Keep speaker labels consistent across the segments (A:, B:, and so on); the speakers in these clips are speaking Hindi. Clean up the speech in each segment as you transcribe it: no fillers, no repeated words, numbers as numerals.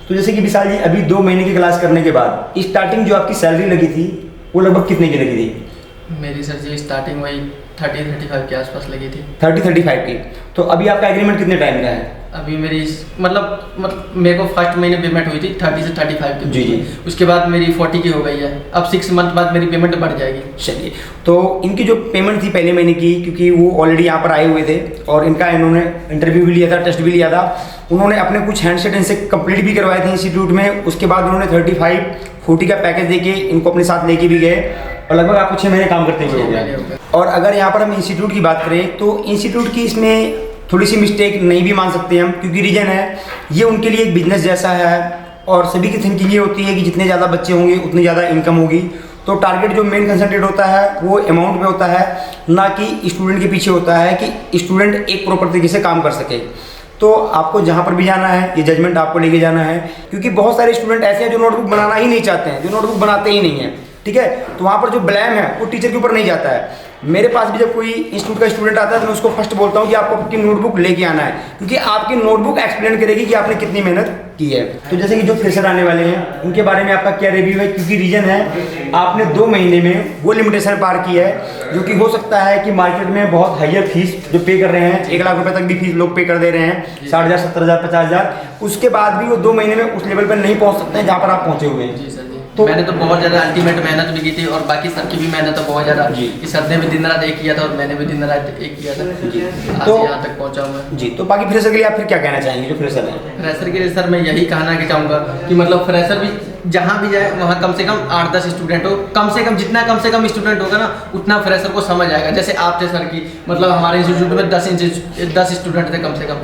A: तो जैसे कि विशाल जी अभी 2 महीने की क्लास करने के बाद स्टार्टिंग जो आपकी सैलरी लगी थी वो लगभग कितने की लगी थी?
B: मेरी सर जी स्टार्टिंग वही 30-35 के आसपास लगी थी।
A: 30-35 की। तो अभी आपका एग्रीमेंट कितने टाइम का है?
B: अभी मेरी मतलब मेरे को फर्स्ट महीने पेमेंट हुई थी 30 से 35 की।
A: जी जी।
B: उसके बाद मेरी 40 की हो गई है। अब 6 मंथ बाद मेरी पेमेंट बढ़ जाएगी।
A: चलिए, तो इनकी जो पेमेंट थी पहले महीने की, क्योंकि वो ऑलरेडी यहाँ पर आए हुए थे और इनका इन्होंने इंटरव्यू भी लिया था, टेस्ट भी लिया था, उन्होंने अपने कुछ हैंडसेट इनसे कंप्लीट भी करवाए थे इंस्टीट्यूट में। उसके बाद उन्होंने 35-40 का पैकेज देके इनको अपने साथ लेके भी गए और लगभग आपको 6 महीने काम करते हुए हो गए। और अगर यहाँ पर हम इंस्टीट्यूट की बात करें तो इंस्टीट्यूट की इसमें थोड़ी सी मिस्टेक नहीं भी मान सकते हम, क्योंकि रीज़न है ये उनके लिए एक बिजनेस जैसा है और सभी की थिंकिंग ये होती है कि जितने ज़्यादा बच्चे होंगे उतनी ज़्यादा इनकम होगी। तो टारगेट जो मेन कंसंट्रेट होता है वो अमाउंट पे होता है, ना कि स्टूडेंट के पीछे होता है कि स्टूडेंट एक प्रॉपर तरीके से काम कर सके। तो आपको जहाँ पर भी जाना है ये जजमेंट आपको लेके जाना है, क्योंकि बहुत सारे स्टूडेंट ऐसे हैं जो नोटबुक बनाना ही नहीं चाहते हैं, जो नोटबुक बनाते ही नहीं है, ठीक है। तो वहाँ पर जो ब्लेम है वो टीचर के ऊपर नहीं जाता है। मेरे पास भी जब कोई इंस्टीट्यूट का स्टूडेंट आता है तो मैं उसको फर्स्ट बोलता हूँ कि आपको आपकी नोटबुक लेके आना है, क्योंकि आपकी नोटबुक एक्सप्लेन करेगी कि आपने कितनी मेहनत की है। तो जैसे कि जो फ्रेशर आने वाले हैं उनके बारे में आपका क्या रिव्यू है, क्योंकि रीजन है आपने 2 महीने में वो लिमिटेशन पार की है जो कि हो सकता है कि मार्केट में बहुत हाइयर फीस जो पे कर रहे हैं, 1 लाख रुपए तक भी फीस लोग पे कर दे रहे हैं, 60,000, 70,000, 50,000, उसके बाद भी वो 2 महीने में उस लेवल पर नहीं पहुँच सकते हैं जहाँ पर आप पहुँचे हुए हैं।
B: जी सर जी। तो मैंने तो बहुत ज़्यादा अल्टीमेट मेहनत भी की थी और बाकी सबकी भी मेहनत तो बहुत ज़्यादा जी। इस सर ने भी दिन रात एक किया था और मैंने भी दिन रात एक किया था जी। आज तो यहाँ तक पहुँचा हूँ मैं जी।
A: तो बाकी फ्रेशर के लिए आप फिर क्या कहना चाहेंगे जो फ्रेशर है?
B: फ्रेशर के लिए सर मैं यही कहना चाहूँगा कि मतलब फ्रेशर भी जहाँ भी जाए वहाँ कम से कम 8-10 स्टूडेंट हो, कम से कम जितना कम से कम स्टूडेंट होगा ना उतना फ्रेशर को समझ आएगा। जैसे आप थे सर की मतलब हमारे इंस्टीट्यूट में 10 स्टूडेंट थे, कम से कम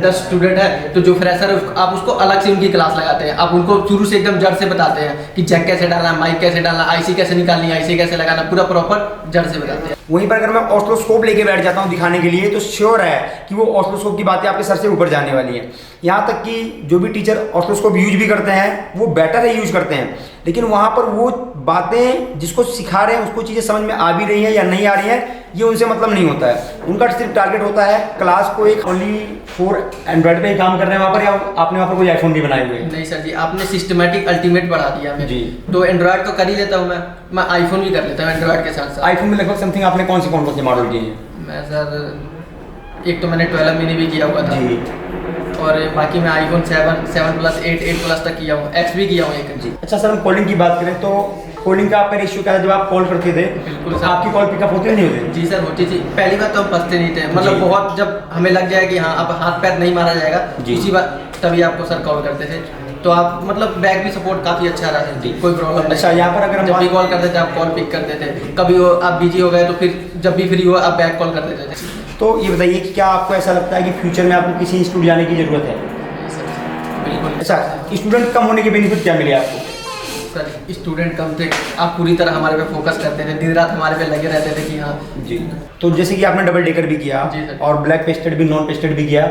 B: 10 स्टूडेंट है, तो जो फ्रेशर है आप उसको अलग से उनकी क्लास लगाते हैं, आप उनको शुरू से एकदम जड़ से बताते हैं कि जैक कैसे डालना, माइक कैसे डालना, आईसी कैसे निकालनी, आईसी कैसे लगाना, पूरा प्रॉपर जड़ से बताते हैं।
A: वहीं पर अगर मैं ऑस्लोस्कोप लेके बैठ जाता हूँ दिखाने के लिए तो श्योर है कि वो ऑस्लोस्कोप की बातें आपके सर से ऊपर जाने वाली है। यहाँ तक कि जो भी टीचर ऑस्लोस्कोप यूज भी करते हैं वो बेटर है यूज करते हैं, लेकिन वहाँ पर वो बातें जिसको सिखा रहे हैं उसको चीज़ें समझ में आ भी रही हैं या नहीं आ रही हैं ये उनसे मतलब नहीं होता है। उनका सिर्फ टारगेट होता है क्लास को एक ओनली फॉर एंड्रॉइड पे ही काम कर रहे हैं वहाँ पर, या आपने वहाँ पर कोई आईफोन भी बनाए हुए?
B: नहीं सर जी, आपने सिस्टमेटिक अल्टीमेट बढ़ा दिया हमें जी। तो एंड्रॉइड तो कर ही लेता हूँ मैं आईफोन भी कर लेता हूँ एंड्रॉइड के साथ साथ।
A: आईफोन में लगभग समथिंग आपने कौन से मॉडल किए हैं?
B: मैं सर एक तो मैंने 12 मिनी भी किया हुआ था जी, और बाकी मैं आईफोन 7 प्लस 8 प्लस तक किया हूँ, एक्स भी किया हूँ एक जी।
A: अच्छा सर, हम कॉलिंग की बात करें तो कॉलिंग का आपका रेशियो क्या है? जब आप कॉल करते थे
B: बिल्कुल
A: तो
B: सर,
A: आपकी कॉल पिकअप होती नहीं होती?
B: जी सर होती थी। पहली बार तो हम फंसते नहीं थे, मतलब बहुत जब हमें लग जाए कि हाँ अब हाथ पैर नहीं मारा जाएगा उसी बार तभी आपको सर कॉल करते थे। तो आप मतलब बैक भी सपोर्ट काफ़ी अच्छा रहा है जी, कोई प्रॉब्लम नहीं।
A: अच्छा, यहाँ पर अगर हम
B: जब भी कॉल करते थे आप कॉल पिक करते थे, कभी वो आप बिजी हो गए तो फिर जब भी फ्री हुआ आप बैक कॉल कर देते थे।
A: तो ये बताइए कि क्या आपको ऐसा लगता है कि फ्यूचर में आपको किसी इंस्टीट्यूट जाने की जरूरत है?
B: बिल्कुल।
A: अच्छा, स्टूडेंट कम होने के बेनिफिट क्या मिले आपको?
B: सर स्टूडेंट कम थे, आप पूरी तरह हमारे पे फोकस करते थे, दिन रात हमारे पे लगे रहते थे कि हाँ
A: जी। तो जैसे कि आपने डबल डेकर भी किया और ब्लैक पेस्टेड भी नॉन पेस्टेड भी किया,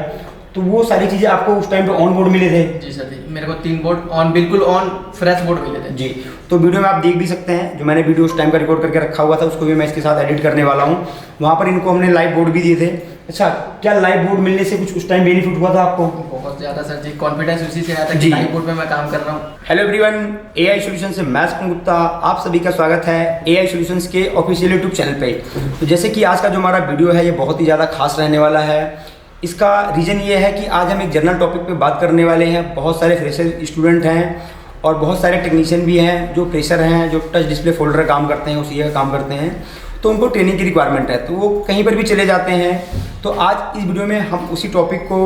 A: तो वो सारी चीज़ें आपको उस टाइम पे ऑन बोर्ड मिले थे?
B: जी सर जी, मेरे को 3 बोर्ड ऑन, बिल्कुल ऑन फ्रेश बोर्ड मिले थे
A: जी। तो वीडियो में आप देख भी सकते हैं, जो मैंने वीडियो उस टाइम का रिकॉर्ड करके रखा हुआ था उसको भी मैं इसके साथ एडिट करने वाला हूँ। वहाँ पर इनको हमने लाइव बोर्ड भी दिए थे। अच्छा, क्या लाइव बोर्ड मिलने से कुछ उस टाइम बेनिफिट हुआ था आपको?
B: बहुत ज़्यादा सर जी, कॉन्फिडेंस उसी से आया था कि लाइव बोर्ड पे मैं काम कर रहा हूँ।
A: हेलो एवरीवन, एआई सॉल्यूशन से मैं सुपन गुप्ता, आप सभी का स्वागत है एआई सॉल्यूशंस के ऑफिशियल यूट्यूब चैनल पे। तो जैसे कि आज का जो हमारा वीडियो है ये बहुत ही ज़्यादा खास रहने वाला है। इसका रीज़न ये है कि आज हम एक जनरल टॉपिक पे बात करने वाले हैं। बहुत सारे फ्रेशर स्टूडेंट हैं और बहुत सारे टेक्नीशियन भी हैं जो फ्रेशर हैं, जो टच डिस्प्ले फोल्डर का काम करते हैं, उसी का काम करते हैं, तो उनको ट्रेनिंग की रिक्वायरमेंट है, तो वो कहीं पर भी चले जाते हैं। तो आज इस वीडियो में हम उसी टॉपिक को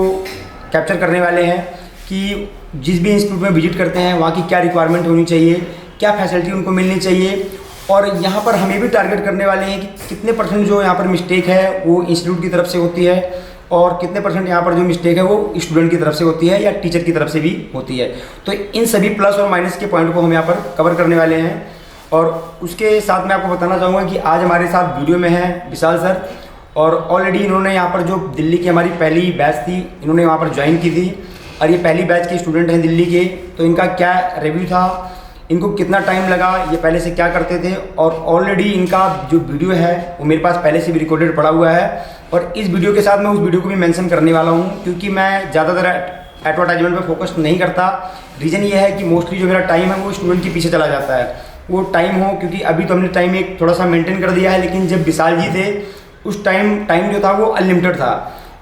A: कैप्चर करने वाले हैं कि जिस भी इंस्टीट्यूट में विजिट करते हैं वहाँ की क्या रिक्वायरमेंट होनी चाहिए, क्या फैसिलिटी उनको मिलनी चाहिए, और यहाँ पर हमें भी टारगेट करने वाले हैं कि कितने % जो यहाँ पर मिस्टेक है वो इंस्टीट्यूट की तरफ से होती है और कितने % यहाँ पर जो मिस्टेक है वो स्टूडेंट की तरफ से होती है या टीचर की तरफ से भी होती है। तो इन सभी प्लस और माइनस के पॉइंट को हम यहाँ पर कवर करने वाले हैं। और उसके साथ मैं आपको बताना चाहूँगा कि आज हमारे साथ वीडियो में है विशाल सर, और ऑलरेडी इन्होंने यहाँ पर जो दिल्ली की हमारी पहली बैच थी इन्होंने वहाँ पर ज्वाइन की थी, और ये पहली बैच के स्टूडेंट हैं दिल्ली के। तो इनका क्या रिव्यू था, इनको कितना टाइम लगा, ये पहले से क्या करते थे, और ऑलरेडी इनका जो वीडियो है वो मेरे पास पहले से भी रिकॉर्डेड पड़ा हुआ है। और इस वीडियो के साथ मैं उस वीडियो को भी मेंशन करने वाला हूँ, क्योंकि मैं ज़्यादातर एडवर्टाइजमेंट पे फोकस नहीं करता। रीज़न ये है कि मोस्टली जो मेरा टाइम है वो स्टूडेंट के पीछे चला जाता है। वो टाइम हो, क्योंकि अभी तो हमने टाइम एक थोड़ा सा मेंटेन कर दिया है, लेकिन जब विशाल जी थे उस टाइम जो था वो अनलिमिटेड था,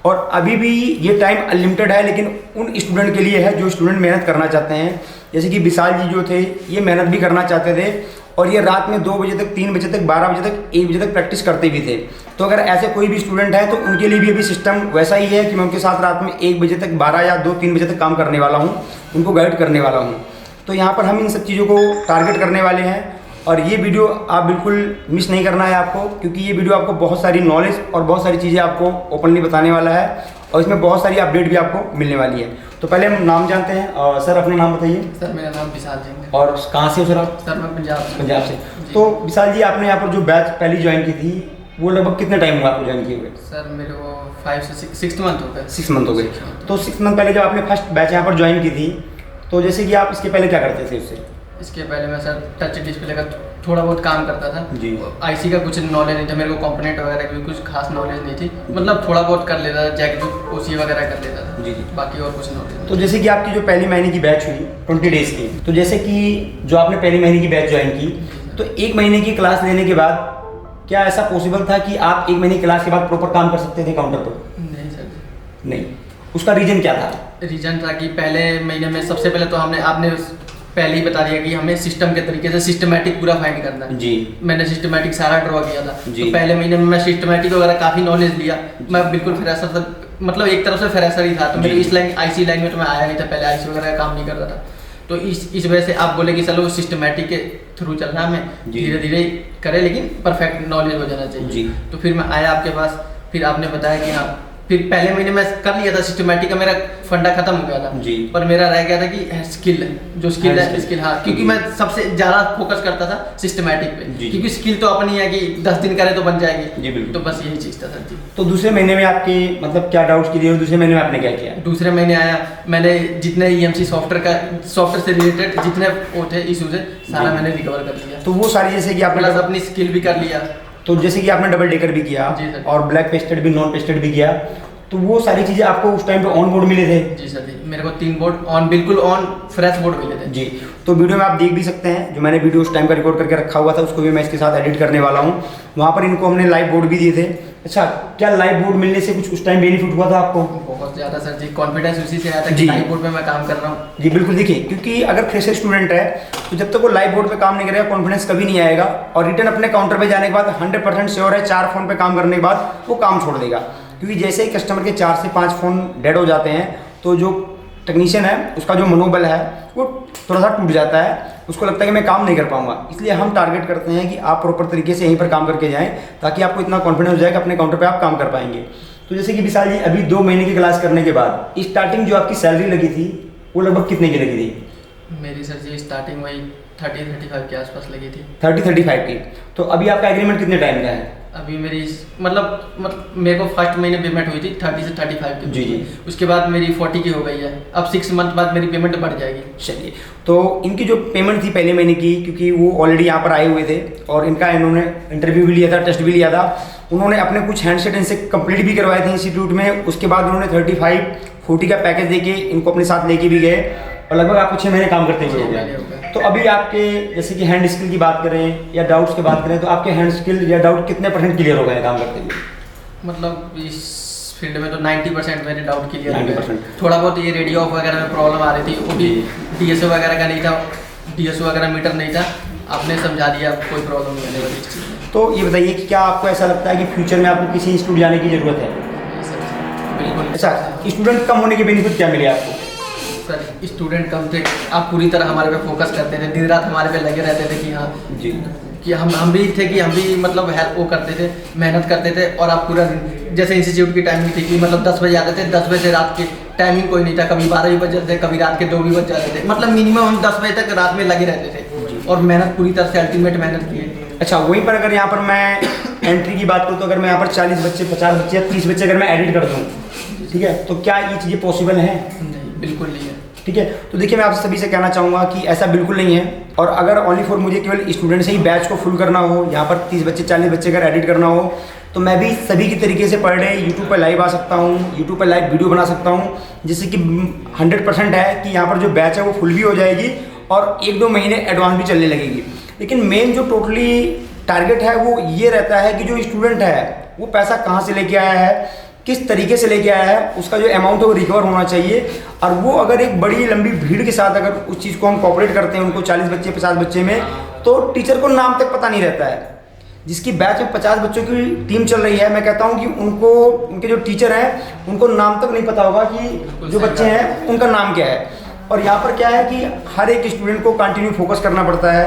A: और अभी भी ये टाइम अनलिमिटेड है, लेकिन उन स्टूडेंट के लिए है जो स्टूडेंट मेहनत करना चाहते हैं। जैसे कि विशाल जी जो थे ये मेहनत भी करना चाहते थे, और ये रात में 2 बजे तक, 3 बजे तक, 12 बजे तक, 1 बजे तक प्रैक्टिस करते भी थे। तो अगर ऐसे कोई भी स्टूडेंट है तो उनके लिए भी अभी सिस्टम वैसा ही है कि मैं उनके साथ रात में 1 बजे तक, 12 या 2-3 बजे तक काम करने वाला हूँ, उनको गाइड करने वाला हूँ। तो यहाँ पर हम इन सब चीज़ों को टारगेट करने वाले हैं, और ये वीडियो आप बिल्कुल मिस नहीं करना है आपको, क्योंकि ये वीडियो आपको बहुत सारी नॉलेज और बहुत सारी चीज़ें आपको ओपनली बताने वाला है, और इसमें बहुत सारी अपडेट भी आपको मिलने वाली है। तो पहले हम नाम जानते हैं, और सर अपना नाम बताइए।
B: सर मेरा नाम विशाल सिंह है।
A: और कहाँ से हो सर आप?
B: सर मैं पंजाब
A: से। तो विशाल जी, आपने यहाँ पर जो बैच पहली ज्वाइन की थी वो लगभग कितने टाइम हुआ आपको ज्वाइन किए हुए?
B: सर मेरे को 5 से 6 मंथ हो गए।
A: 6 मंथ हो गए। तो 6 मंथ पहले जब आपने फर्स्ट बैच यहाँ पर ज्वाइन की थी, तो जैसे कि आप इसके पहले क्या करते थे उससे?
B: इसके पहले मैं सर टच डिस्प्ले का थोड़ा बहुत काम करता था
A: जी।
B: आईसी का कुछ नॉलेज नहीं था मेरे को, कंपोनेंट वगैरह की कुछ खास नॉलेज नहीं थी, मतलब थोड़ा बहुत कर लेता था, जैक ओसी वगैरह कर लेता था।
A: जी।
B: बाकी और कुछ नॉलेज नहीं।
A: तो जैसे कि आपकी जो पहली महीने की बैच हुई 20 डेज़ की, तो जैसे कि जो आपने पहली महीने की बैच ज्वाइन की, तो 1 महीने की क्लास लेने के बाद क्या ऐसा पॉसिबल था कि आप 1 महीने की क्लास के बाद प्रॉपर काम कर सकते थे काउंटर पर?
B: नहीं सर।
A: नहीं। उसका रीज़न क्या था?
B: रीज़न था कि पहले महीने में सबसे पहले तो आपने पहले ही बता दिया कि हमें सिस्टम के तरीके से सिस्टमेटिक पूरा फाइंड करना है।
A: जी।
B: मैंने सिस्टमेटिक सारा ड्रॉ किया था।
A: जी।
B: तो पहले महीने में मैं सिस्टमेटिक वगैरह काफ़ी नॉलेज लिया। मैं बिल्कुल फ्रेशर था, मतलब एक तरफ से फ्रेशर ही था। तो मेरे इस आईसी लाइन में तो मैं आया नहीं था, पहले आईसी वगैरह का काम नहीं करता था। तो इस वजह से आप बोले कि चलो सिस्टमेटिक के थ्रू चलना है, हमें धीरे धीरे करे, लेकिन परफेक्ट नॉलेज हो जाना चाहिए।
A: जी।
B: तो फिर मैं आया आपके पास, फिर आपने बताया कि हाँ, फिर पहले महीने में कर लिया था सिस्टमेटिक का, मेरा फंडा खत्म हो गया था।
A: जी।
B: पर मेरा रह गया था कि स्किल जो स्किल है स्किल, हाँ, क्योंकि मैं सबसे ज़्यादा फोकस करता था सिस्टमेटिक पे, क्योंकि स्किल तो अपनी है कि 10 दिन करे तो बन जाएगी।
A: जी बिल्कुल।
B: तो बस यही चीज़ था सर जी।
A: तो दूसरे महीने में आपके मतलब क्या डाउट्स क्लियर हुए? दूसरे महीने में आपने क्या किया?
B: दूसरे महीने आया, मैंने जितने EMC सॉफ्टवेयर से रिलेटेड जितने वो थे इशूज है, सारा मैंने रिकवर कर लिया।
A: तो वो सारी जैसे कि आपने
B: प्लस अपनी स्किल भी कर लिया।
A: तो जैसे कि आपने डबल डेकर भी किया
B: जी सर।
A: और ब्लैक पेस्टेड भी, नॉन पेस्टेड भी किया, तो वो सारी चीज़ें आपको उस टाइम पे ऑन बोर्ड मिले थे?
B: जी सर जी, मेरे को 3 बोर्ड ऑन, बिल्कुल ऑन फ्रेश बोर्ड मिले थे।
A: जी। तो वीडियो में आप देख भी सकते हैं, जो मैंने वीडियो उस टाइम का रिकॉर्ड करके रखा हुआ था उसको भी मैं इसके साथ एडिट करने वाला हूँ। वहाँ पर इनको हमने लाइव बोर्ड भी दिए थे। अच्छा, क्या लाइव बोर्ड मिलने से कुछ उस टाइम बेनिफिट हुआ था आपको?
B: बहुत ज़्यादा सर जी, कॉन्फिडेंस उसी से आया था कि
A: जी।
B: लाइव बोर्ड पे मैं काम कर रहा हूँ।
A: जी बिल्कुल। देखिए, क्योंकि अगर फ्रेशर स्टूडेंट है तो जब तक वो लाइव बोर्ड पे काम नहीं करेगा कॉन्फिडेंस कभी नहीं आएगा, और रिटर्न अपने काउंटर पे जाने के बाद 100% श्योर है 4 फ़ोन पे काम करने के बाद वो काम छोड़ देगा। क्योंकि जैसे ही कस्टमर के 4 से 5 फ़ोन डेड हो जाते हैं तो जो टेक्नीशियन है उसका जो मनोबल है वो थोड़ा सा टूट जाता है, उसको लगता है कि मैं काम नहीं कर पाऊंगा। इसलिए हम टारगेट करते हैं कि आप प्रॉपर तरीके से यहीं पर काम करके जाएं, ताकि आपको इतना कॉन्फिडेंस हो जाए कि अपने काउंटर पे आप काम कर पाएंगे। तो जैसे कि विशाल जी, अभी 2 महीने की क्लास करने के बाद स्टार्टिंग जो आपकी सैलरी लगी थी वो लगभग कितने की लगी थी?
B: मेरी सर जी स्टार्टिंग वही 30-35 के आसपास लगी थी।
A: 30-35 की। तो अभी आपका एग्रीमेंट कितने टाइम का है?
B: अभी मेरी मतलब मेरे को फर्स्ट महीने पेमेंट हुई थी 30 से 35 की।
A: जी जी।
B: उसके बाद मेरी 40 की हो गई है। अब 6 मंथ बाद मेरी पेमेंट बढ़ जाएगी।
A: चलिए, तो इनकी जो पेमेंट थी पहले महीने की, क्योंकि वो ऑलरेडी यहाँ पर आए हुए थे और इनका इन्होंने इंटरव्यू भी लिया था, टेस्ट भी लिया था, उन्होंने अपने कुछ हैंडसेट इनसे कंप्लीट भी करवाए थे इंस्टीट्यूट में। उसके बाद उन्होंने 35-40 का पैकेज देके इनको अपने साथ लेके भी गए, और लगभग आपको 6 महीने काम करते हुए हो गए। तो अभी आपके जैसे कि हैंड स्किल की बात करें या डाउट्स की बात करें, तो आपके हैंड स्किल या डाउट कितने % क्लियर हो गए काम करते हुए?
B: मतलब इस फील्ड में तो 90% मेरे डाउट क्लियर हो
A: 90%।
B: गए। थोड़ा बहुत ये रेडियो ऑफ वगैरह में प्रॉब्लम आ रही थी, वो भी DSO वगैरह का नहीं था, DSO वगैरह मीटर नहीं था, आपने समझा दिया, कोई प्रॉब्लम नहीं आने वाली इस चीज़ में।
A: तो ये बताइए कि क्या आपको ऐसा लगता है कि फ्यूचर में आपको किसी इंस्टीट्यूट जाने की ज़रूरत है?
B: बिल्कुल।
A: अच्छा, स्टूडेंट कम होने के बेनिफिट क्या मिले आपको?
B: सर स्टूडेंट कम थे, आप पूरी तरह हमारे पे फोकस करते थे, दिन रात हमारे पे लगे रहते थे कि हाँ
A: जी,
B: कि हम भी थे कि हम भी मतलब हेल्प वो करते थे, मेहनत करते थे। और आप पूरा दिन, जैसे इंस्टीट्यूट की टाइमिंग थी कि मतलब 10 बजे आते थे, 10 बजे से रात की टाइमिंग कोई नहीं था, कभी 12 भी बज जाते थे, कभी रात के 2 भी बज जाते थे, मतलब मिनिमम हम 10 बजे तक रात में लगे रहते थे और मेहनत पूरी तरह से अल्टीमेट मेहनत की है।
A: अच्छा, वहीं पर अगर यहाँ पर मैं एंट्री की बात करूँ तो अगर मैं यहाँ पर 40 बच्चे, 50 बच्चे या 30 बच्चे अगर मैं एडिट कर दूँ, ठीक है, तो क्या ये चीज़ें पॉसिबल हैं?
B: नहीं, बिल्कुल नहीं है।
A: ठीक है, तो देखिए मैं आपसे सभी से कहना चाहूँगा कि ऐसा बिल्कुल नहीं है। और अगर ओनली फॉर मुझे केवल स्टूडेंट से ही बैच को फुल करना हो, यहाँ पर 30 बच्चे 40 बच्चे अगर एडिट करना हो, तो मैं भी सभी की तरीके से पर डे यूट्यूब पर लाइव आ सकता हूँ, यूट्यूब पर लाइव वीडियो बना सकता हूँ, जिससे कि 100% है कि यहाँ पर जो बैच है वो फुल भी हो जाएगी और 1-2 महीने एडवांस भी चलने लगेगी। लेकिन मेन जो टोटली टारगेट है वो ये रहता है कि जो स्टूडेंट है वो पैसा कहाँ से लेके आया है, किस तरीके से लेके आया है, उसका जो अमाउंट है वो रिकवर होना चाहिए। और वो अगर एक बड़ी लंबी भीड़ के साथ अगर उस चीज़ को हम कोऑपरेट करते हैं, उनको 40 बच्चे 50 बच्चे में, तो टीचर को नाम तक पता नहीं रहता है। जिसकी बैच में 50 बच्चों की टीम चल रही है, मैं कहता हूँ कि उनको, उनके जो टीचर हैं उनको नाम तक नहीं पता होगा कि जो बच्चे हैं उनका नाम क्या है। और यहाँ पर क्या है कि हर एक स्टूडेंट को कंटिन्यू फोकस करना पड़ता है,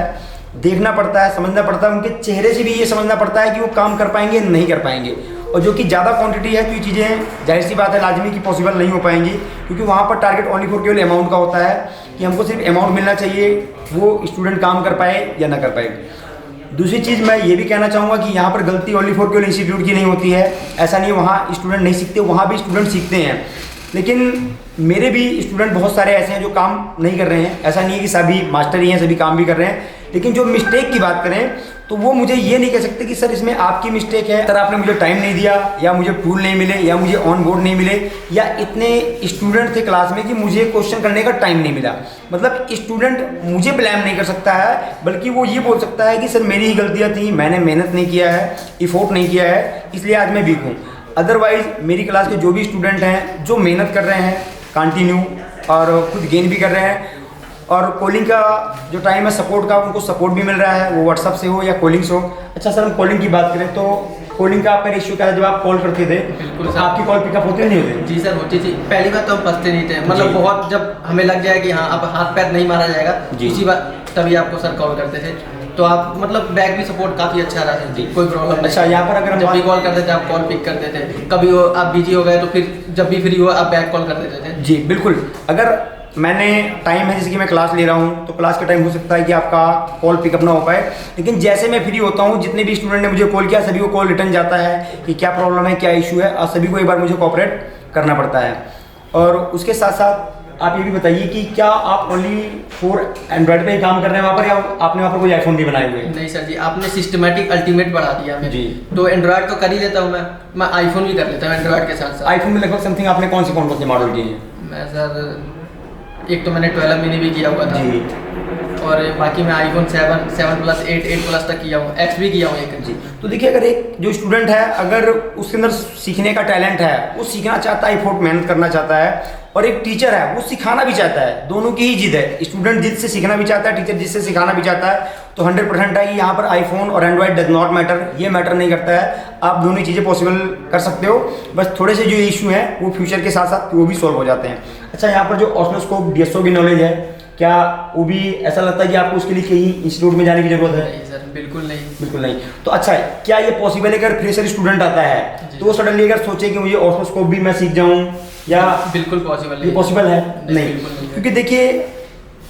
A: देखना पड़ता है, समझना पड़ता है, उनके चेहरे से भी ये समझना पड़ता है कि वो काम कर पाएंगे नहीं कर पाएंगे। और जो कि ज़्यादा क्वांटिटी है तो ये चीज़ें जाहिर सी बात है लाजमी की पॉसिबल नहीं हो पाएंगी, क्योंकि वहाँ पर टारगेट ओनली फॉर केवल अमाउंट का होता है कि हमको सिर्फ अमाउंट मिलना चाहिए, वो स्टूडेंट काम कर पाए या ना कर पाए। दूसरी चीज़ मैं ये भी कहना चाहूँगा कि यहाँ पर गलती ओनली फॉर केवल इंस्टीट्यूट की नहीं होती है। ऐसा नहीं वहाँ स्टूडेंट नहीं सीखते, वहाँ भी स्टूडेंट सीखते हैं। लेकिन मेरे भी स्टूडेंट बहुत सारे ऐसे हैं जो काम नहीं कर रहे हैं। ऐसा नहीं है कि सभी मास्टर ही हैं, सभी काम भी कर रहे हैं। लेकिन जो मिस्टेक की बात करें तो वो मुझे ये नहीं कह सकते कि सर इसमें आपकी मिस्टेक है, सर आपने मुझे टाइम नहीं दिया, या मुझे टूल नहीं मिले, या मुझे ऑन बोर्ड नहीं मिले, या इतने स्टूडेंट थे क्लास में कि मुझे क्वेश्चन करने का टाइम नहीं मिला। मतलब स्टूडेंट मुझे ब्लेम नहीं कर सकता है, बल्कि वो ये बोल सकता है कि सर मेरी ही गलतियाँ थी, मैंने मेहनत नहीं किया है, इफोर्ट नहीं किया है, इसलिए आज मैं वीक हूँ। अदरवाइज़ मेरी क्लास के जो भी स्टूडेंट हैं जो मेहनत कर रहे हैं कंटिन्यू और खुद गेन भी कर रहे हैं, और कॉलिंग का जो टाइम है सपोर्ट का, उनको सपोर्ट भी मिल रहा है, वो व्हाट्सअप से हो या कॉलिंग से हो। अच्छा सर, हम कॉलिंग की बात करें तो कॉलिंग का आपका रेशियो क्या था जब आप कॉल करते थे?
B: बिल्कुल
A: तो आपकी कॉल पिकअप होती नहीं होती?
B: जी सर, होती थी। पहली बार तो हम फंसते नहीं थे, मतलब बहुत जब हमें लग जाए कि हाँ अब हाथ पैर नहीं मारा जाएगा, इसी बार तभी आपको सर कॉल करते थे। तो आप मतलब बैक भी सपोर्ट काफ़ी अच्छा रहा है जी, कोई प्रॉब्लम नहीं।
A: अच्छा, यहाँ पर अगर हम
B: जब भी कॉल करते थे आप कॉल पिक करते थे, कभी वो आप बिजी हो गए तो फिर जब भी फ्री हो आप बैक कॉल कर देते थे।
A: जी बिल्कुल। अगर मैंने टाइम है जैसे कि मैं क्लास ले रहा हूँ तो क्लास के टाइम हो सकता है कि आपका कॉल पिकअप ना हो पाए, लेकिन जैसे मैं फ्री होता हूँ जितने भी स्टूडेंट ने मुझे कॉल किया सभी को कॉल रिटर्न जाता है कि क्या प्रॉब्लम है, क्या इशू है, और सभी को एक बार मुझे कोऑपरेट करना पड़ता है। और उसके साथ साथ आप ये भी बताइए कि क्या आप ओनली फॉर एंड्रॉइड पे ही काम कर रहे हैं वहाँ पर, या आपने वहाँ पर कोई आईफोन भी बनाए हुए हैं?
B: नहीं सर जी, आपने सिस्टमेटिक अल्टीमेट बढ़ा दिया हमें
A: जी।
B: तो एंड्रॉइड तो कर ही लेता हूँ मैं आईफोन भी कर लेता हूँ एंड्रॉइड के साथ साथ।
A: आईफोन में लगभग समथिंग आपने कौन से मॉडल किए हैं?
B: मैं सर एक तो मैंने 12 मिनी भी किया हुआ था
A: जी।
B: और बाकी मैं आईफोन 7 प्लस 8 प्लस तक किया हूँ, एक्स भी किया हूँ एक।
A: जी। तो देखिए, अगर एक जो स्टूडेंट है अगर उसके अंदर सीखने का टैलेंट है, वो सीखना चाहता है, एफर्ट मेहनत करना चाहता है, और एक टीचर है वो सिखाना भी चाहता है, दोनों की ही जिद है। स्टूडेंट जिद से सीखना भी चाहता है, टीचर जिद से सिखाना भी चाहता है, तो 100% है कि यहाँ पर आईफोन और एंड्रॉइड डज नॉट मैटर, ये मैटर नहीं करता है। आप दोनों चीज़ें पॉसिबल कर सकते हो, बस थोड़े से जो इशू हैं वो फ्यूचर के साथ साथ वो भी सॉल्व हो जाते हैं। अच्छा, यहाँ पर जो ऑसिलोस्कोप डीएसओ की नॉलेज है, क्या वो भी ऐसा लगता है कि आपको उसके लिए कहीं इंस्टीट्यूट में जाने की जरूरत है?
B: नहीं सर, बिल्कुल नहीं।
A: बिल्कुल नहीं। तो अच्छा, क्या ये पॉसिबल है अगर फ्रेशर स्टूडेंट आता है तो वो सडनली अगर सोचे कि मुझे ऑसिलोस्कोप भी मैं सीख जाऊँ, या
B: बिल्कुल पॉसिबल
A: ये पॉसिबल है? नहीं,
B: बिल्कुल नहीं।
A: क्योंकि देखिए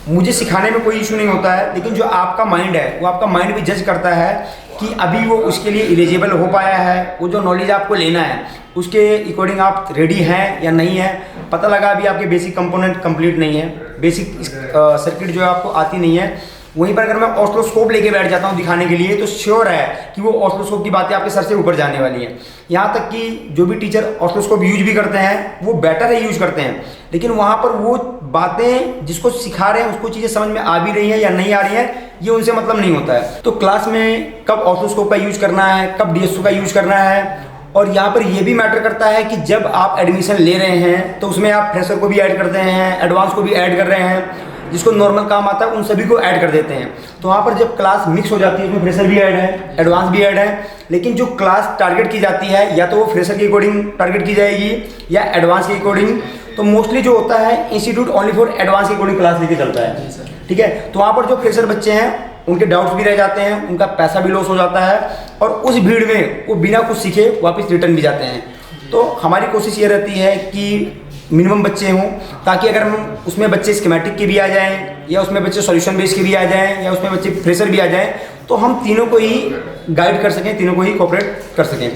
A: मुझे सिखाने में कोई इशू नहीं होता है, लेकिन जो आपका माइंड है वो आपका माइंड भी जज करता है कि अभी वो उसके लिए एलिजिबल हो पाया है, वो जो नॉलेज आपको लेना है उसके अकॉर्डिंग आप रेडी हैं या नहीं है। पता लगा अभी आपके बेसिक कंपोनेंट कंप्लीट नहीं है, बेसिक सर्किट जो है आपको आती नहीं है, वहीं पर अगर मैं ऑसिलोस्कोप लेके बैठ जाता हूँ दिखाने के लिए तो श्योर है कि वो ऑसिलोस्कोप की बातें आपके सर से ऊपर जाने वाली हैं। यहाँ तक कि जो भी टीचर ऑसिलोस्कोप यूज भी करते हैं वो बेटर है यूज करते हैं, लेकिन वहाँ पर वो बातें जिसको सिखा रहे हैं उसको चीज़ें समझ में आ भी रही हैं या नहीं आ रही हैं ये उनसे मतलब नहीं होता है। तो क्लास में कब ऑसिलोस्कोप का यूज करना है, कब डीएसओ का यूज करना है, और यहाँ पर ये भी मैटर करता है कि जब आप एडमिशन ले रहे हैं तो उसमें आप फ्रेशर को भी ऐड करते हैं, एडवांस को भी ऐड कर रहे हैं, जिसको नॉर्मल काम आता है उन सभी को ऐड कर देते हैं। तो वहाँ पर जब क्लास मिक्स हो जाती है उसमें फ्रेशर भी ऐड है, एडवांस भी ऐड है, लेकिन जो क्लास टारगेट की जाती है या तो वो फ्रेशर के अकॉर्डिंग टारगेट की जाएगी या एडवांस के अकॉर्डिंग। तो मोस्टली जो होता है इंस्टीट्यूट ओनली फॉर एडवांस के अकॉर्डिंग क्लास लेके चलता है, ठीक है। तो वहाँ पर जो फ्रेशर बच्चे हैं उनके डाउट्स भी रह जाते हैं, उनका पैसा भी लॉस हो जाता है, और उस भीड़ में वो बिना कुछ सीखे वापस रिटर्न भी जाते हैं। तो हमारी कोशिश ये रहती है कि मिनिमम बच्चे हों, ताकि अगर हम उसमें बच्चे स्कीमेटिक के भी आ जाएं, या उसमें बच्चे सॉल्यूशन बेस्ड के भी आ जाएं, या उसमें बच्चे फ्रेशर भी आ जाएं, तो हम तीनों को ही गाइड कर सकें, तीनों को ही कोऑपरेट कर सकें।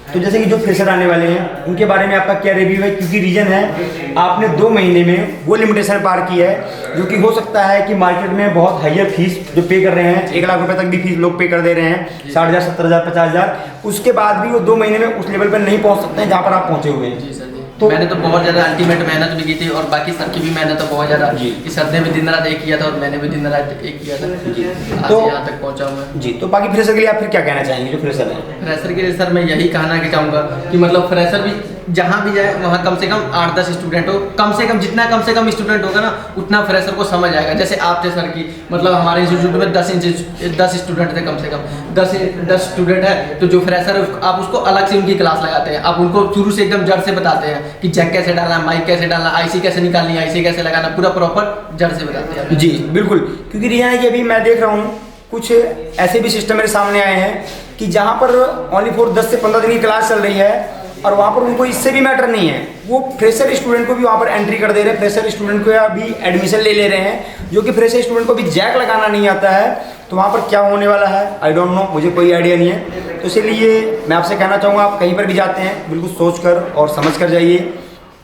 A: तो जैसे कि जो फ्रेशर आने वाले हैं उनके बारे में आपका क्या रिव्यू है, क्योंकि रीज़न है आपने 2 महीने में वो लिमिटेशन पार की है जो कि हो सकता है कि मार्केट में बहुत हाइयर फीस जो पे कर रहे हैं, 1 लाख रुपए तक भी फीस लोग पे कर दे रहे हैं, 60,000, 70,000, 50,000, उसके बाद भी वो 2 महीने में उस लेवल पर नहीं पहुंच सकते हैं जहाँ पर आप पहुंचे हुए हैं।
B: जी सर जी। तो मैंने तो बहुत ज़्यादा अल्टीमेट मेहनत भी की थी और बाकी सर की भी मेहनत तो बहुत ज़्यादा कि सर ने भी दिन रात एक किया था और मैंने भी दिन रात एक किया था आज
A: तो
B: यहाँ तक पहुँचा हूँ मैं।
A: जी, तो बाकी फ्रेशर के लिए आप फिर क्या कहना चाहेंगे जो फ्रेशर हैं?
B: फ्रेशर के लिए सर मैं यही कहना कि चाहूँगा कि मतलब फ्रेशर भी जहाँ भी जाए वहाँ कम से कम 8-10 स्टूडेंट हो, कम से कम जितना कम से कम स्टूडेंट होगा ना उतना फ्रेशर को समझ आएगा। जैसे आप थे सर की मतलब हमारे इंस्टीट्यूट में 10 स्टूडेंट थे, कम से कम 10 स्टूडेंट है, तो जो फ्रेशर है आप उसको अलग से उनकी क्लास लगाते हैं, आप उनको शुरू से एकदम जड़ से बताते हैं कि जैक कैसे डालना, माइक कैसे डालना, आईसी कैसे निकालनी, आईसी कैसे लगाना, पूरा प्रॉपर जड़ से बताते हैं।
A: जी बिल्कुल, क्योंकि रीजन है कि अभी मैं देख रहा हूँ कुछ ऐसे भी सिस्टम मेरे सामने आए हैं कि जहाँ पर ओनली फॉर 10 से 15 दिन की क्लास चल रही है और वहाँ पर उनको इससे भी मैटर नहीं है, वो फ्रेशर स्टूडेंट को भी वहाँ पर एंट्री कर दे रहे हैं, फ्रेशर स्टूडेंट को अभी एडमिशन ले रहे हैं, जो कि फ्रेशर स्टूडेंट को भी जैक लगाना नहीं आता है। तो वहाँ पर क्या होने वाला है आई डोंट नो, मुझे कोई आइडिया नहीं है। तो इसीलिए मैं आपसे कहना चाहूँगा आप कहीं पर भी जाते हैं बिल्कुल सोच कर और समझ कर जाइए,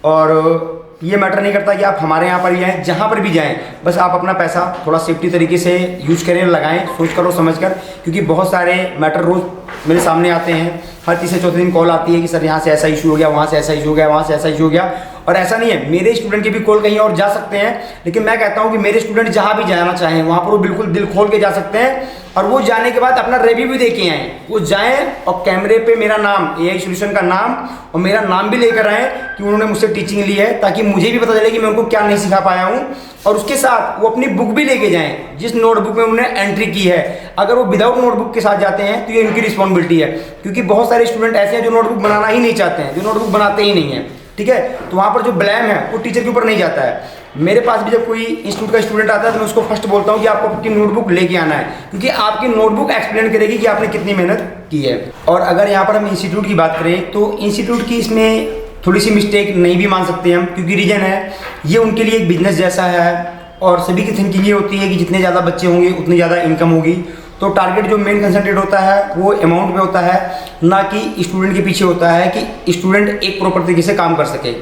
A: और ये मैटर नहीं करता कि आप हमारे यहाँ पर ही आएँ, जहाँ पर भी जाएँ बस आप अपना पैसा थोड़ा सेफ्टी तरीके से यूज करें, लगाएं सोच कर और समझ कर, क्योंकि बहुत सारे मैटर रोज़ मेरे सामने आते हैं। हर तीसरे चौथे दिन कॉल आती है कि सर यहाँ से ऐसा इशू हो गया, वहाँ से ऐसा इशू हो गया, वहाँ से ऐसा इशू हो गया। और ऐसा नहीं है, मेरे स्टूडेंट के भी कॉल कहीं और जा सकते हैं, लेकिन मैं कहता हूँ कि मेरे स्टूडेंट जहाँ भी जाना चाहें वहाँ पर वो बिल्कुल दिल खोल के जा सकते हैं, और वो जाने के बाद अपना रिव्यू भी दे के आएँ। वो जाएँ और कैमरे पे मेरा नाम, AI सॉल्यूशन का नाम और मेरा नाम भी लेकर आएँ कि उन्होंने मुझसे टीचिंग ली है, ताकि मुझे भी पता चले कि मैं उनको क्या नहीं सिखा पाया हूँ। और उसके साथ वो अपनी बुक भी लेके जाएं, जिस नोटबुक में उन्होंने एंट्री की है। अगर वो विदाउट नोटबुक के साथ जाते हैं तो ये उनकी रिस्पॉन्सिबिलिटी है, क्योंकि बहुत सारे स्टूडेंट ऐसे हैं जो नोटबुक बनाना ही नहीं चाहते हैं, जो नोटबुक बनाते ही नहीं है, ठीक है। तो वहाँ पर जो ब्लेम है वो टीचर के ऊपर नहीं जाता है। मेरे पास भी जब कोई इंस्टीट्यूट का स्टूडेंट आता है तो मैं उसको फर्स्ट बोलता हूँ कि आपको आपकी नोटबुक लेके आना है, क्योंकि आपकी नोटबुक एक्सप्लेन करेगी कि आपने कितनी मेहनत की है। और अगर यहाँ पर हम इंस्टीट्यूट की बात करें तो इंस्टीट्यूट की इसमें थोड़ी सी मिस्टेक नहीं भी मान सकते हम, क्योंकि रीजन है ये उनके लिए एक बिजनेस जैसा है, और सभी की थिंकिंग ये होती है कि जितने ज़्यादा बच्चे होंगे उतनी ज़्यादा इनकम होगी। तो टारगेट जो मेन कंसंट्रेट होता है वो अमाउंट पे होता है, ना कि स्टूडेंट के पीछे होता है कि स्टूडेंट एक प्रॉपर तरीके से काम कर सके।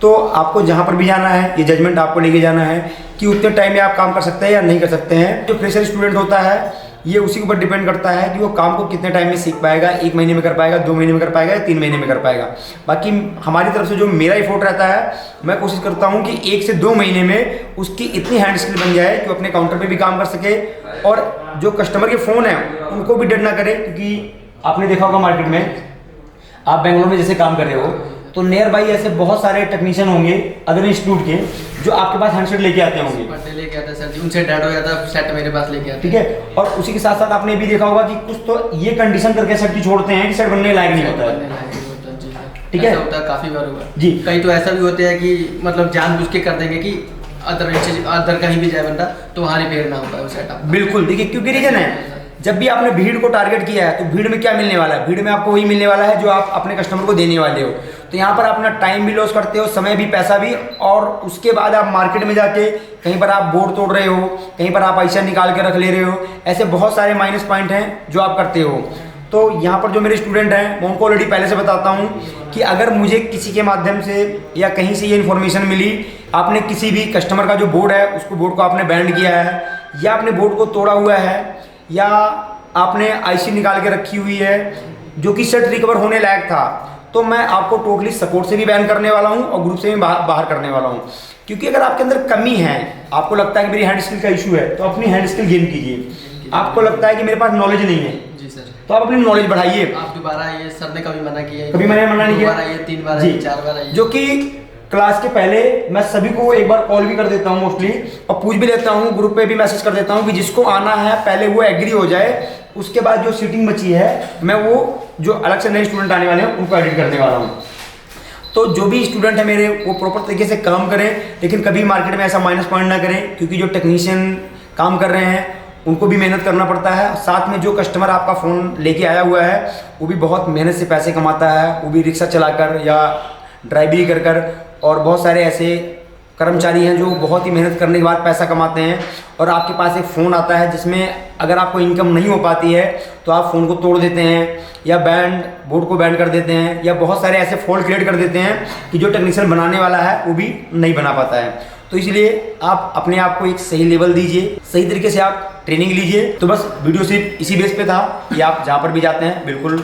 A: तो आपको जहाँ पर भी जाना है ये जजमेंट आपको लेके जाना है कि उतने टाइम में आप काम कर सकते हैं या नहीं कर सकते हैं। जो फ्रेशर स्टूडेंट होता है ये उसी के ऊपर डिपेंड करता है कि वो काम को कितने टाइम में सीख पाएगा, 1 महीने में कर पाएगा, 2 महीने में कर पाएगा या 3 महीने में कर पाएगा। बाकी हमारी तरफ से जो मेरा एफर्ट रहता है, मैं कोशिश करता हूँ कि 1 से 2 महीने में उसकी इतनी हैंड स्किल बन जाए कि वो अपने काउंटर पे भी काम कर सके, और जो कस्टमर के फ़ोन है उनको भी डर ना करे। क्योंकि आपने देखा होगा मार्केट में, आप बेंगलोर में जैसे काम कर रहे हो तो नियर बाई ऐसे बहुत सारे टेक्नीशियन होंगे अदर इंस्टीट्यूट के जो आपके पास हैंडसेट लेके आते होंगे,
B: लेके आता सर जी, उनसे डेड हो जाता है सेट मेरे पास लेके आते,
A: ठीक है। और उसी के साथ साथ आपने भी देखा होगा कि कुछ तो ये कंडीशन करके सेट की छोड़ते हैं कि सेट बनने लायक नहीं होता है, ठीक है।
B: होता है, काफी बार हुआ
A: जी।
B: कई तो ऐसा भी होते हैं कि मतलब जानबूझ के कर देंगे कि अदर कहीं भी जाए बंदा तो वहाँ रिपेयर ना हो पाए वो सेटअप।
A: बिल्कुल, देखिए क्योंकि रीजन है जब भी आपने भीड़ को टारगेट किया है तो भीड़ में क्या मिलने वाला है, भीड़ में आपको वही मिलने वाला है जो आप अपने कस्टमर को देने वाले हो। तो यहाँ पर अपना टाइम भी लॉस करते हो, समय भी, पैसा भी, और उसके बाद आप मार्केट में जाके कहीं पर आप बोर्ड तोड़ रहे हो, कहीं पर आप ऐसा निकाल के रख ले रहे हो, ऐसे बहुत सारे माइनस पॉइंट हैं जो आप करते हो। तो यहाँ पर जो मेरे स्टूडेंट हैं मैं उनको ऑलरेडी पहले से बताता हूँ कि अगर मुझे किसी के माध्यम से या कहीं से ये इन्फॉर्मेशन मिली, आपने किसी भी कस्टमर का जो बोर्ड है उसको बोर्ड को आपने बैंड किया है, या आपने बोर्ड को तोड़ा हुआ है, या आपने आईसी निकाल के रखी हुई है जो कि सेट रिकवर होने लायक था, तो मैं आपको टोटली सपोर्ट से भी बैन करने वाला हूँ और ग्रुप से भी बाहर करने वाला हूँ। क्योंकि अगर आपके अंदर कमी है, आपको लगता है कि मेरी हैंड स्किल का इशू है, तो अपनी हैंड स्किल गेन कीजिए। आपको लगता है कि मेरे पास नॉलेज नहीं है
B: जी सर, तो
A: आप अपनी नॉलेज बढ़ाइए।
B: आप दोबारा आइए, सर ने कभी मना किया है?
A: कभी मैंने मना नहीं किया।
B: 2 बार आइए, 3 बार आइए, 4 बार आइए।
A: जो कि क्लास के पहले मैं सभी को एक बार कॉल भी कर देता हूँ मोस्टली, और पूछ भी लेता हूँ, ग्रुप पे भी मैसेज कर देता हूँ कि जिसको आना है पहले वो एग्री हो जाए, उसके बाद जो सीटिंग बची है मैं वो जो अलग से नए स्टूडेंट आने वाले हैं उनको एडिट करने वाला हूँ। तो जो भी स्टूडेंट है मेरे वो प्रॉपर तरीके से काम करें, लेकिन कभी मार्केट में ऐसा माइनस पॉइंट ना करें, क्योंकि जो टेक्नीशियन काम कर रहे हैं उनको भी मेहनत करना पड़ता है। साथ में जो कस्टमर आपका फ़ोन लेके आया हुआ है वो भी बहुत मेहनत से पैसे कमाता है, वो भी रिक्शा चलाकर या ड्राइवरी कर, और बहुत सारे ऐसे कर्मचारी हैं जो बहुत ही मेहनत करने के बाद पैसा कमाते हैं, और आपके पास एक फ़ोन आता है जिसमें अगर आपको इनकम नहीं हो पाती है तो आप फ़ोन को तोड़ देते हैं या बोर्ड को बैंड कर देते हैं या बहुत सारे ऐसे फॉल्ट क्रिएट कर देते हैं कि जो टेक्नीशियन बनाने वाला है वो भी नहीं बना पाता है। तो इसलिए आप अपने आप को एक सही लेवल दीजिए, सही तरीके से आप ट्रेनिंग लीजिए। तो बस वीडियो सिर्फ इसी बेस पे था कि आप जहाँ पर भी जाते हैं बिल्कुल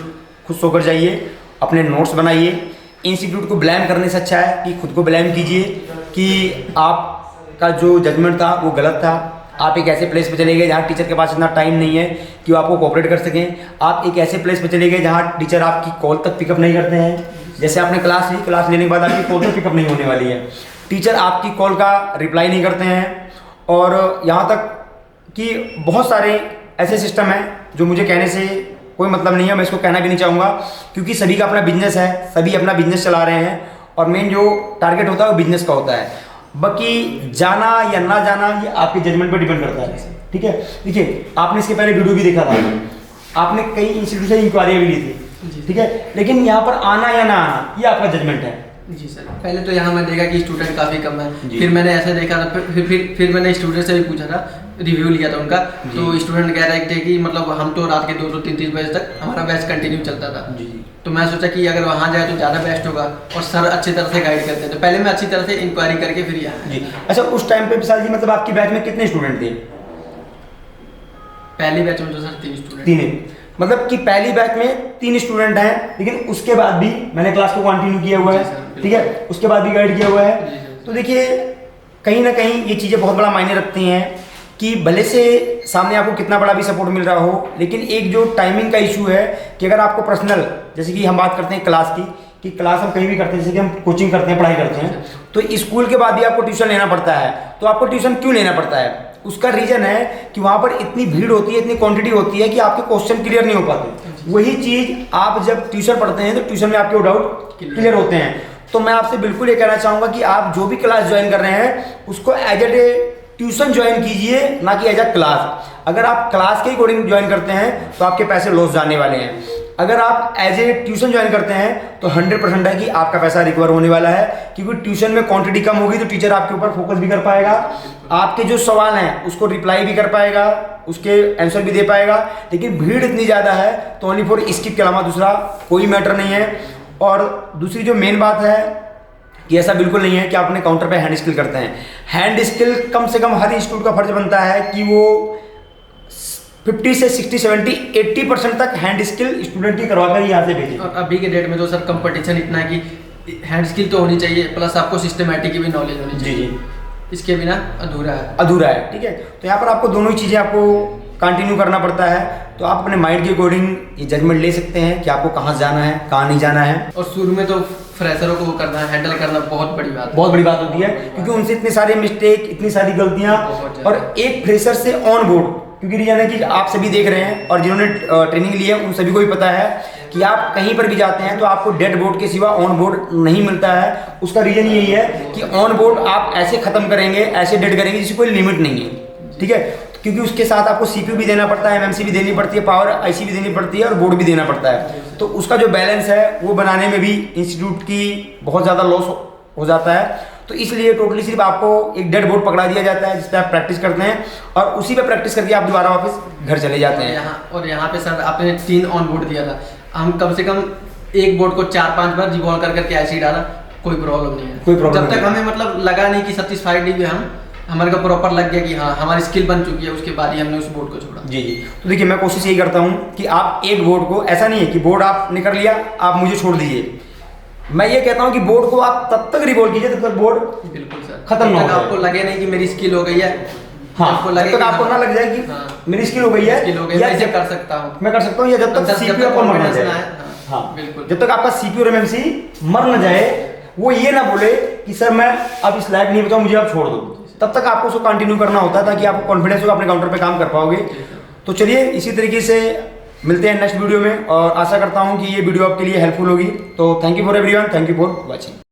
A: खुश होकर जाइए, अपने नोट्स बनाइए। इंस्टीट्यूट को ब्लेम करने से अच्छा है कि खुद को ब्लेम कीजिए कि आपका जो जजमेंट था वो गलत था। आप एक ऐसे प्लेस पे चले गए जहाँ टीचर के पास इतना टाइम नहीं है कि वो आपको कोऑपरेट कर सकें। आप एक ऐसे प्लेस पे चले गए जहाँ टीचर आपकी कॉल तक पिकअप नहीं करते हैं। जैसे आपने क्लास ली, क्लास लेने के बाद आपकी कॉल तक पिकअप नहीं होने वाली है, टीचर आपकी कॉल का रिप्लाई नहीं करते हैं। और यहाँ तक कि बहुत सारे ऐसे सिस्टम हैं जो मुझे कहने से कोई मतलब नहीं है, मैं इसको कहना भी नहीं चाहूँगा क्योंकि सभी का अपना बिजनेस है, सभी अपना बिजनेस चला रहे हैं और मेन जो टारगेट होता है वो बिजनेस का होता है। बाकी जाना या ना जाना ये आपके जजमेंट पर डिपेंड करता है। ठीक है, देखिए आपने इसके पहले वीडियो भी देखा था, आपने कई इंस्टीट्यूट से इंक्वायरियाँ भी ली थी, ठीक है, लेकिन यहाँ पर आना या ना आना ये आपका जजमेंट है।
B: जी सर, पहले तो यहाँ मैं देखा कि स्टूडेंट काफ़ी कम है, फिर मैंने ऐसा देखा था, फिर मैंने स्टूडेंट से भी पूछा था, रिव्यू लिया था उनका, तो स्टूडेंट कह रहे थे कि मतलब हम तो रात के 2-3 बजे तक हमारा बैच कंटिन्यू चलता था। जी। तो मैं सोचा कि अगर वहाँ जाए तो ज़्यादा बेस्ट होगा और सर अच्छी तरह से गाइड करते हैं, तो पहले मैं अच्छी तरह से इंक्वायरी करके फिर यहाँ। जी।
A: अच्छा, उस टाइम पे विशाल जी मतलब आपकी बैच में कितने स्टूडेंट थे?
B: पहली बैच में तो सर 3 स्टूडेंट।
A: 3, मतलब कि पहली बैच में 3 स्टूडेंट हैं, लेकिन उसके बाद भी मैंने क्लास को कंटिन्यू किया हुआ है, ठीक है, उसके बाद भी गाइड किया हुआ है। तो देखिए कहीं ना कहीं ये चीज़ें बहुत बड़ा मायने रखती हैं कि भले से सामने आपको कितना बड़ा भी सपोर्ट मिल रहा हो, लेकिन एक जो टाइमिंग का इशू है कि अगर आपको पर्सनल, जैसे कि हम बात करते हैं क्लास की, कि क्लास हम कहीं भी करते हैं, जैसे कि हम कोचिंग करते हैं, पढ़ाई करते हैं, तो स्कूल के बाद भी आपको ट्यूशन लेना पड़ता है। तो आपको ट्यूशन क्यों लेना पड़ता है? उसका रीज़न है कि वहाँ पर इतनी भीड़ होती है, इतनी क्वांटिटी होती है कि आपके क्वेश्चन क्लियर नहीं हो पाते। वही चीज़ आप जब ट्यूशन पढ़ते हैं तो ट्यूशन में आपके डाउट क्लियर होते हैं। तो मैं आपसे बिल्कुल ये कहना चाहूँगा कि आप जो भी क्लास ज्वाइन कर रहे हैं उसको एज ए ट्यूशन ज्वाइन कीजिए, ना कि एज अ क्लास। अगर आप क्लास के अकॉर्डिंग ज्वाइन करते हैं तो आपके पैसे लॉस जाने वाले हैं। अगर आप एज ए ट्यूशन ज्वाइन करते हैं तो 100% है कि आपका पैसा रिकवर होने वाला है, क्योंकि ट्यूशन में क्वांटिटी कम होगी तो टीचर आपके ऊपर फोकस भी कर पाएगा, आपके जो सवाल हैं उसको रिप्लाई भी कर पाएगा, उसके आंसर भी दे पाएगा। लेकिन भीड़ इतनी ज़्यादा है तो ओनली फॉर स्किप के अलावा दूसरा कोई मैटर नहीं है। और दूसरी जो मेन बात है कि ऐसा बिल्कुल नहीं है कि आप अपने काउंटर पे हैंड स्किल करते हैं। हैंड स्किल कम से कम हर इंस्टीट्यूट का फर्ज बनता है कि वो 50 से 60, 70, 80% तक हैंड स्किल स्टूडेंट की करवा कर यहाँ से भेजें।
B: और अभी के डेट में तो सर कंपटीशन इतना है कि हैंड स्किल तो होनी चाहिए, प्लस आपको सिस्टमैटिक की भी नॉलेज होनी चाहिए। जी। इसके बिना अधूरा है, ठीक है। तो यहाँ पर आपको दोनों ही चीज़ें आपको कंटिन्यू करना पड़ता है। तो आप अपने माइंड के अकॉर्डिंग ये जजमेंट ले सकते हैं कि आपको कहाँ जाना है, कहाँ नहीं जाना है। और शुरू में तो फ्रेशरों को करना, हैंडल करना बहुत बड़ी
A: बात होती है, क्योंकि उनसे इतने सारे मिस्टेक, इतनी सारी गलतियाँ। और एक फ्रेशर से ऑन बोर्ड, क्योंकि रीजन है कि आप सभी देख रहे हैं और जिन्होंने ट्रेनिंग ली है उन सभी को भी पता है कि आप कहीं पर भी जाते हैं तो आपको डेड बोर्ड के सिवा ऑन बोर्ड नहीं मिलता है। उसका रीजन यही है कि ऑन बोर्ड आप ऐसे खत्म करेंगे, ऐसे डेड करेंगे जिसकी कोई लिमिट नहीं है, ठीक है। क्योंकि उसके साथ आपको सीपीयू भी देना पड़ता है, एमएमसी भी देनी पड़ती है, पावर आईसी भी देनी पड़ती है और बोर्ड भी देना पड़ता है। तो उसका जो बैलेंस है वो बनाने में भी इंस्टीट्यूट की बहुत ज़्यादा लॉस हो जाता है। तो इसलिए टोटली सिर्फ आपको एक डेड बोर्ड पकड़ा दिया जाता है जिस पे आप प्रैक्टिस करते हैं और उसी पे प्रैक्टिस करके आप दोबारा वापस घर चले जाते हैं।
B: यहाँ पे सर आपने 3 ऑन बोर्ड दिया था, हम कम से कम एक बोर्ड को 4-5 बार रिवॉल्व करके ऐसे ही डाला, कोई प्रॉब्लम नहीं है। जब तक हमें मतलब लगा नहीं कि सेटिस्फाइड नहीं हुए हम, हमारे को प्रॉपर लग गया कि हाँ हमारी स्किल बन चुकी है, उसके बाद ही हमने उस बोर्ड को छोड़ा।
A: जी। तो देखिए मैं कोशिश यही करता हूँ कि आप एक बोर्ड को, ऐसा नहीं है कि बोर्ड आपने कर लिया आप मुझे छोड़ दीजिए। मैं ये कहता हूँ कि बोर्ड को आप तब तक रिवॉल्व कीजिए जब तक बोर्ड
B: बिल्कुल सर
A: खत्म ना हो,
B: आपको लगे नहीं कि मेरी स्किल हो गई है।
A: हाँ, जब तक आपको ना लग जाए कि मेरी स्किल हो गई है,
B: मैं कर सकता हूँ,
A: या जब तक सीपीयू आपको मर ना जाए। हाँ बिल्कुल, जब तक आपका सीपीयू और एमएमसी मर ना जाए, वो ये ना बोले कि सर मैं अब इस लायक नहीं बचा, मुझे आप छोड़ दो, तब तक आपको उसको कंटिन्यू करना होता है ताकि आपको कॉन्फिडेंस होगा, अपने काउंटर पे काम कर पाओगे। तो चलिए इसी तरीके से मिलते हैं नेक्स्ट वीडियो में और आशा करता हूँ कि ये वीडियो आपके लिए हेल्पफुल होगी। तो thank you for everyone, thank you for watching.